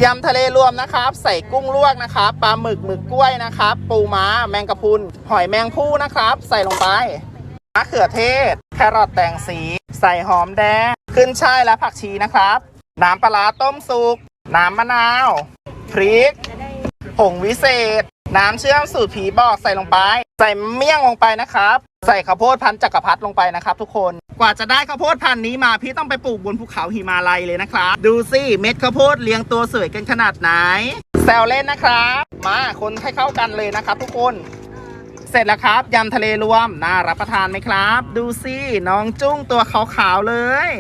ยำทะเลรวมนะครับใส่กุ้งลวกนะครับปลาหมึกกล้วยนะครับปูม้าแมงกะพรุนหอยแมงภู่นะครับใส่ลงไปมะเขือเทศแครอทแต่งสีใส่หอมแดงขึ้นช่ายและผักชีนะครับน้ำปลาร้าต้มสุกน้ำมะนาวพริกผงวิเศษน้ำเชื่อมสูตรผีบอกใส่ลงไปใส่เมี่ยงลงไปนะครับใส่ข้าวโพดพันธุ์จักรพรรดิลงไปนะครับทุกคนกว่าจะได้ข้าวโพดพันธุ์นี้มาพี่ต้องไปปลูกบนภูเขาหิมาลัยเลยนะครับดูสิเม็ดข้าวโพดเรียงตัวสวยกันขนาดไหนแซวเล่นนะครับมาคนให้เข้ากันเลยนะครับทุกคนเสร็จแล้วครับยำทะเลรวมน่ารับประทานไหมครับดูสิน้องจุ้งตัวขาวๆเลย